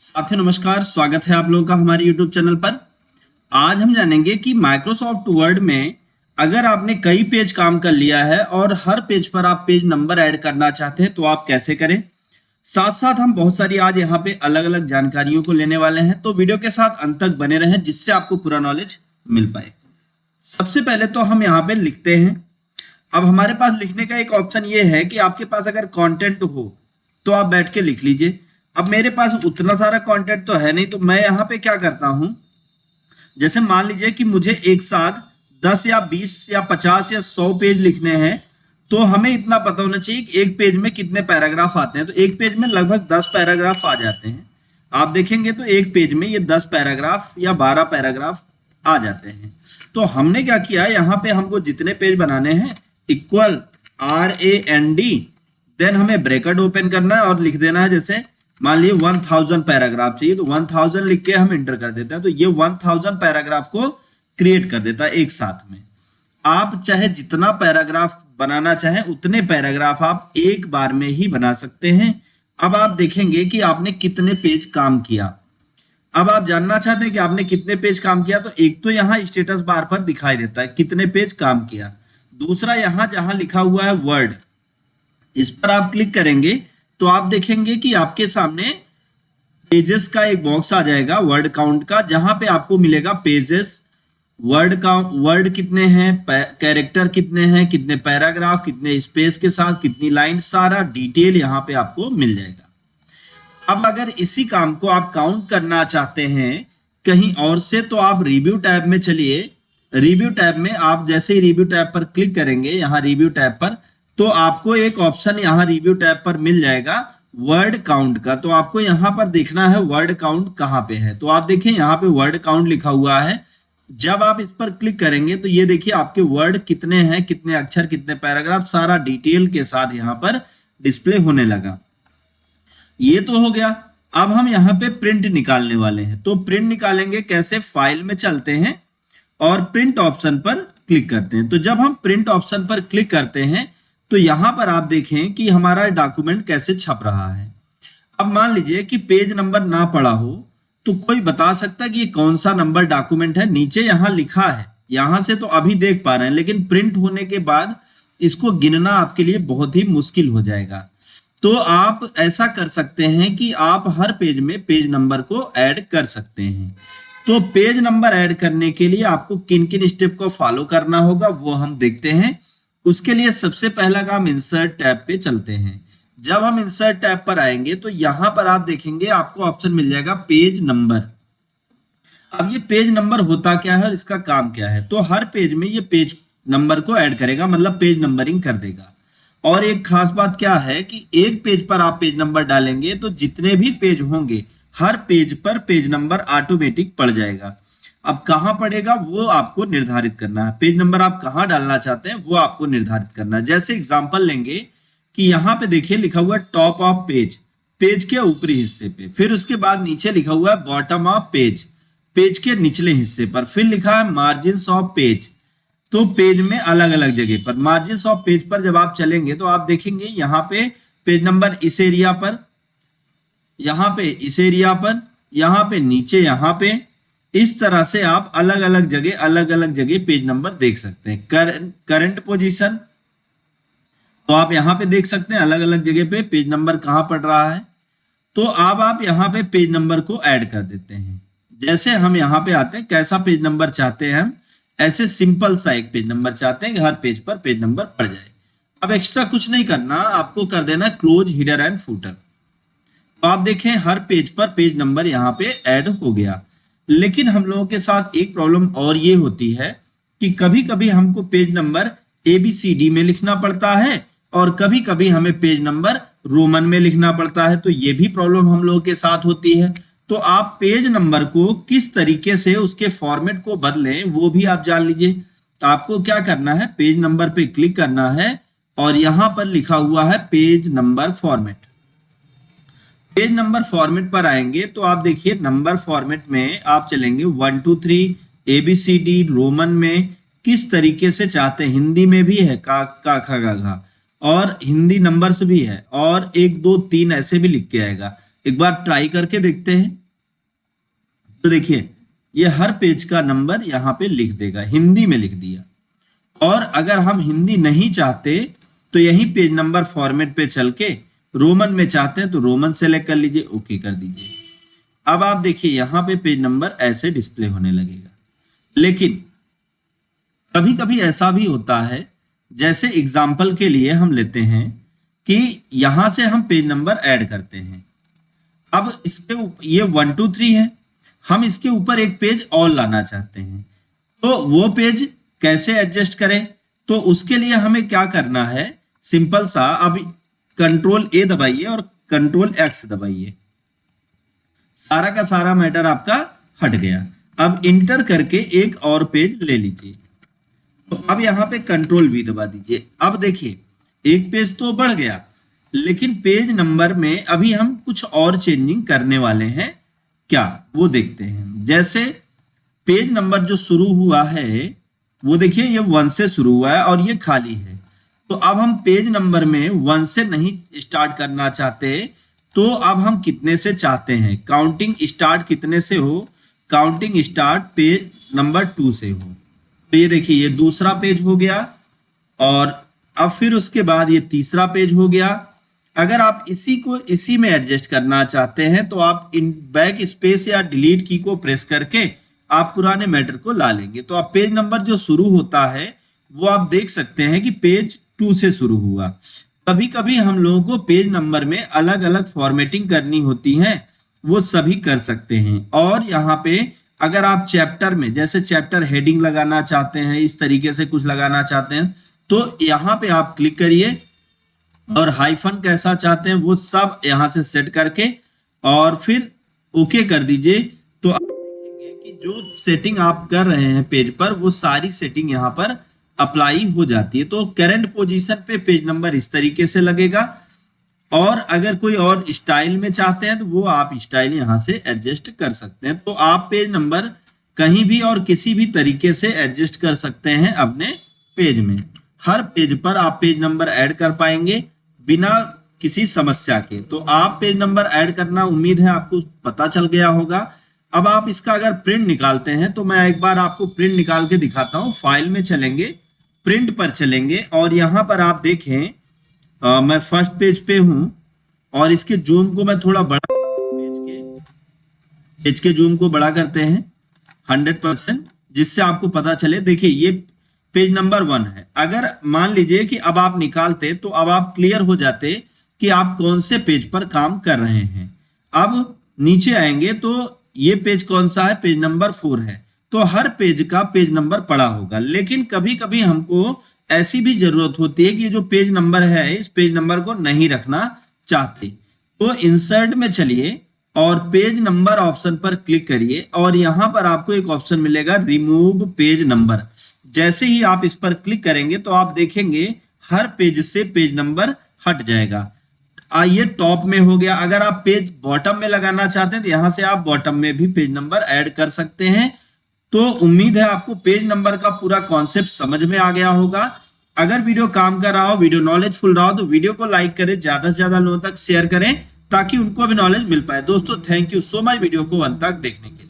साथियों नमस्कार, स्वागत है आप लोगों का हमारे YouTube चैनल पर। आज हम जानेंगे कि माइक्रोसॉफ्ट वर्ड में अगर आपने कई पेज काम कर लिया है और हर पेज पर आप पेज नंबर ऐड करना चाहते हैं तो आप कैसे करें। साथ साथ हम बहुत सारी आज यहाँ पे अलग अलग जानकारियों को लेने वाले हैं, तो वीडियो के साथ अंत तक बने रहें जिससे आपको पूरा नॉलेज मिल पाए। सबसे पहले तो हम यहाँ पे लिखते हैं। अब हमारे पास लिखने का एक ऑप्शन ये है कि आपके पास अगर कंटेंट हो तो आप बैठ के लिख लीजिए। अब मेरे पास उतना सारा कंटेंट तो है नहीं, तो मैं यहाँ पे क्या करता हूं, जैसे मान लीजिए कि मुझे एक साथ 10 या 20 या 50 या 100 पेज लिखने हैं, तो हमें इतना पता होना चाहिए कि एक पेज में कितने पैराग्राफ आते हैं। तो एक पेज में लगभग 10 पैराग्राफ आ जाते हैं। आप देखेंगे तो एक पेज में ये 10 पैराग्राफ या 12 पैराग्राफ आ जाते हैं। तो हमने क्या किया, यहाँ पे हमको जितने पेज बनाने हैं इक्वल RAND, देन हमें ब्रैकेट ओपन करना है और लिख देना है, जैसे मान लीजिए 1000 पैराग्राफ चाहिए तो 1000 लिख के हम इंटर कर देते हैं, तो ये 1000 पैराग्राफ को क्रिएट कर देता है एक साथ में। आप चाहे जितना पैराग्राफ बनाना चाहे उतने पैराग्राफ आप एक बार में ही बना सकते हैं। अब आप देखेंगे कि आपने कितने पेज काम किया। अब आप जानना चाहते हैं कि आपने कितने पेज काम किया, तो एक तो यहाँ स्टेटस बार पर दिखाई देता है कितने पेज काम किया। दूसरा यहाँ जहां लिखा हुआ है वर्ड, इस पर आप क्लिक करेंगे तो आप देखेंगे कि आपके सामने पेजेस का एक बॉक्स आ जाएगा वर्ड काउंट का, जहां पे आपको मिलेगा पेजेस, वर्ड काउंट, वर्ड कितने हैं, कैरेक्टर कितने हैं, कितने पैराग्राफ, कितने स्पेस के साथ कितनी लाइन, सारा डिटेल यहाँ पे आपको मिल जाएगा। अब अगर इसी काम को आप काउंट करना चाहते हैं कहीं और से, तो आप रिव्यू टैब में चलिए। रिव्यू टैब में आप जैसे ही रिव्यू टैब पर क्लिक करेंगे, यहाँ रिव्यू टैब पर, तो आपको एक ऑप्शन यहाँ रिव्यू टैब पर मिल जाएगा वर्ड काउंट का। तो आपको यहाँ पर देखना है वर्ड काउंट कहाँ पे है। तो आप देखिए यहाँ पे वर्ड काउंट लिखा हुआ है। जब आप इस पर क्लिक करेंगे तो ये देखिए आपके वर्ड कितने हैं, कितने अक्षर, कितने पैराग्राफ, सारा डिटेल के साथ यहाँ पर डिस्प्ले होने लगा। ये तो हो गया। अब हम यहाँ पे प्रिंट निकालने वाले हैं। तो प्रिंट निकालेंगे कैसे, फाइल में चलते हैं और प्रिंट ऑप्शन पर क्लिक करते हैं। तो जब हम प्रिंट ऑप्शन पर क्लिक करते हैं तो यहां पर आप देखें कि हमारा डॉक्यूमेंट कैसे छप रहा है। अब मान लीजिए कि पेज नंबर ना पड़ा हो तो कोई बता सकता है कि ये कौन सा नंबर डॉक्यूमेंट है। नीचे यहां लिखा है, यहां से तो अभी देख पा रहे हैं, लेकिन प्रिंट होने के बाद इसको गिनना आपके लिए बहुत ही मुश्किल हो जाएगा। तो आप ऐसा कर सकते हैं कि आप हर पेज में पेज नंबर को ऐड कर सकते हैं। तो पेज नंबर ऐड करने के लिए आपको किन किन स्टेप को फॉलो करना होगा वो हम देखते हैं। उसके लिए सबसे पहला काम इंसर्ट टैब पे चलते हैं। जब हम इंसर्ट टैब पर आएंगे तो यहां पर आप देखेंगे आपको ऑप्शन मिल जाएगा पेज नंबर। अब ये पेज नंबर होता क्या है और इसका काम क्या है, तो हर पेज में ये पेज नंबर को ऐड करेगा, मतलब पेज नंबरिंग कर देगा। और एक खास बात क्या है कि एक पेज पर आप पेज नंबर डालेंगे तो जितने भी पेज होंगे हर पेज पर पेज नंबर ऑटोमेटिक पड़ जाएगा। अब कहां पड़ेगा वो आपको निर्धारित करना है। पेज नंबर आप कहां डालना चाहते हैं वो आपको निर्धारित करना है। जैसे एग्जांपल लेंगे कि यहाँ पे देखिए लिखा हुआ है टॉप ऑफ पेज, पेज के ऊपरी हिस्से पे, फिर उसके बाद नीचे लिखा हुआ है बॉटम ऑफ पेज, पेज के निचले हिस्से पर, फिर लिखा है मार्जिन्स ऑफ पेज। तो पेज में अलग अलग जगह पर मार्जिन्स ऑफ पेज पर जब आप चलेंगे तो आप देखेंगे यहाँ पे पेज नंबर इस एरिया पर, यहाँ पे इस एरिया पर, यहाँ पे नीचे, यहाँ पे, इस तरह से आप अलग अलग जगह पेज नंबर देख सकते हैं। करंट पोजीशन, तो आप यहाँ पे देख सकते हैं अलग अलग जगह पे पेज नंबर कहाँ पड़ रहा है। तो अब आप यहाँ पे पेज नंबर को ऐड कर देते हैं। जैसे हम यहाँ पे आते हैं, कैसा पेज नंबर चाहते हैं हम, ऐसे सिंपल सा एक पेज नंबर चाहते हैं कि हर पेज पर पेज नंबर पड़ जाए। अब एक्स्ट्रा कुछ नहीं करना, आपको कर देना क्लोज हिडर एंड फुटर। तो आप देखें हर पेज पर पेज नंबर यहाँ पे ऐड हो गया। लेकिन हम लोगों के साथ एक प्रॉब्लम और ये होती है कि कभी कभी हमको पेज नंबर ABCD में लिखना पड़ता है और कभी कभी हमें पेज नंबर रोमन में लिखना पड़ता है। तो ये भी प्रॉब्लम हम लोगों के साथ होती है। तो आप पेज नंबर को किस तरीके से उसके फॉर्मेट को बदलें वो भी आप जान लीजिए। तो आपको क्या करना है, पेज नंबर पे क्लिक करना है और यहां पर लिखा हुआ है page number format. Page number format पर आएंगे तो आप देखिए नंबर फॉर्मेट में आप चलेंगे 1 2 3 ABCD रोमन में किस तरीके से चाहते हैं। हिंदी में भी है का खा गा घा, और हिंदी नंबर्स भी है, और 1 2 3 ऐसे भी लिख के आएगा। एक बार ट्राई करके देखते हैं। तो देखिए ये हर पेज का नंबर यहाँ पे लिख देगा, हिंदी में लिख दिया। और अगर हम हिंदी नहीं चाहते तो यही पेज नंबर फॉर्मेट पे चल के रोमन में चाहते हैं तो रोमन सेलेक्ट कर लीजिए, ओके कर दीजिए। अब आप देखिए यहाँ पे पेज नंबर ऐसे डिस्प्ले होने लगेगा। लेकिन कभी कभी ऐसा भी होता है, जैसे एग्जाम्पल के लिए हम लेते हैं कि यहां से हम पेज नंबर ऐड करते हैं। अब इसके ये 1 2 3 है, हम इसके ऊपर एक पेज और लाना चाहते हैं, तो वो पेज कैसे एडजस्ट करें? तो उसके लिए हमें क्या करना है, सिंपल सा, अब कंट्रोल ए दबाइए और कंट्रोल एक्स दबाइए, सारा का सारा मैटर आपका हट गया। अब इंटर करके एक और पेज ले लीजिए। तो अब यहाँ पे कंट्रोल वी दबा दीजिए। अब देखिए एक पेज तो बढ़ गया, लेकिन पेज नंबर में अभी हम कुछ और चेंजिंग करने वाले हैं, क्या वो देखते हैं। जैसे पेज नंबर जो शुरू हुआ है वो देखिए ये 1 से शुरू हुआ है और ये खाली है। तो अब हम पेज नंबर में 1 से नहीं स्टार्ट करना चाहते, तो अब हम कितने से चाहते हैं, काउंटिंग स्टार्ट कितने से हो, काउंटिंग स्टार्ट पेज नंबर 2 से हो। तो ये देखिए ये दूसरा पेज हो गया और अब फिर उसके बाद ये तीसरा पेज हो गया। अगर आप इसी को इसी में एडजस्ट करना चाहते हैं तो आप इन बैक स्पेस या डिलीट की को प्रेस करके आप पुराने मैटर को ला लेंगे। तो आप पेज नंबर जो शुरू होता है वो आप देख सकते हैं कि पेज 2 से शुरू हुआ। कभी कभी हम लोगों को पेज नंबर में अलग अलग फॉर्मेटिंग करनी होती है, वो सभी कर सकते हैं। और यहाँ पे अगर आप चैप्टर में जैसे चैप्टर हेडिंग लगाना चाहते हैं, इस तरीके से कुछ लगाना चाहते हैं, तो यहाँ पे आप क्लिक करिए और हाइफन कैसा चाहते हैं वो सब यहाँ से सेट करके और फिर ओके कर दीजिए। तो आप देखेंगे कि जो सेटिंग आप कर रहे हैं पेज पर वो सारी सेटिंग यहाँ पर अप्लाई हो जाती है। तो करंट पोजीशन पे पेज नंबर इस तरीके से लगेगा। और अगर कोई और स्टाइल में चाहते हैं तो वो आप स्टाइल यहाँ से एडजस्ट कर सकते हैं। तो आप पेज नंबर कहीं भी और किसी भी तरीके से एडजस्ट कर सकते हैं अपने पेज में। हर पेज पर आप पेज नंबर ऐड कर पाएंगे बिना किसी समस्या के। तो आप पेज नंबर ऐड करना उम्मीद है आपको पता चल गया होगा। अब आप इसका अगर प्रिंट निकालते हैं तो मैं एक बार आपको प्रिंट निकाल के दिखाता हूँ। फाइल में चलेंगे, प्रिंट पर चलेंगे और यहाँ पर आप देखें मैं फर्स्ट पेज पे हूं और इसके जूम को मैं थोड़ा बड़ा, पेज के जूम को बड़ा करते हैं 100%, जिससे आपको पता चले। देखिए ये पेज नंबर 1 है। अगर मान लीजिए कि अब आप निकालते तो अब आप क्लियर हो जाते कि आप कौन से पेज पर काम कर रहे हैं। अब नीचे आएंगे तो ये पेज कौन सा है, पेज नंबर 4 है। तो हर पेज का पेज नंबर पड़ा होगा। लेकिन कभी कभी हमको ऐसी भी जरूरत होती है कि जो पेज नंबर है इस पेज नंबर को नहीं रखना चाहते, तो इंसर्ट में चलिए और पेज नंबर ऑप्शन पर क्लिक करिए और यहां पर आपको एक ऑप्शन मिलेगा रिमूव पेज नंबर। जैसे ही आप इस पर क्लिक करेंगे तो आप देखेंगे हर पेज से पेज नंबर हट जाएगा। ये टॉप में हो गया। अगर आप पेज बॉटम में लगाना चाहते हैं तो यहां से आप बॉटम में भी पेज नंबर ऐड कर सकते हैं। तो उम्मीद है आपको पेज नंबर का पूरा कॉन्सेप्ट समझ में आ गया होगा। अगर वीडियो काम कर रहा हो, वीडियो नॉलेजफुल रहा हो तो वीडियो को लाइक करें, ज्यादा से ज्यादा लोगों तक शेयर करें ताकि उनको भी नॉलेज मिल पाए। दोस्तों thank you so much video को अंत तक देखने के लिए।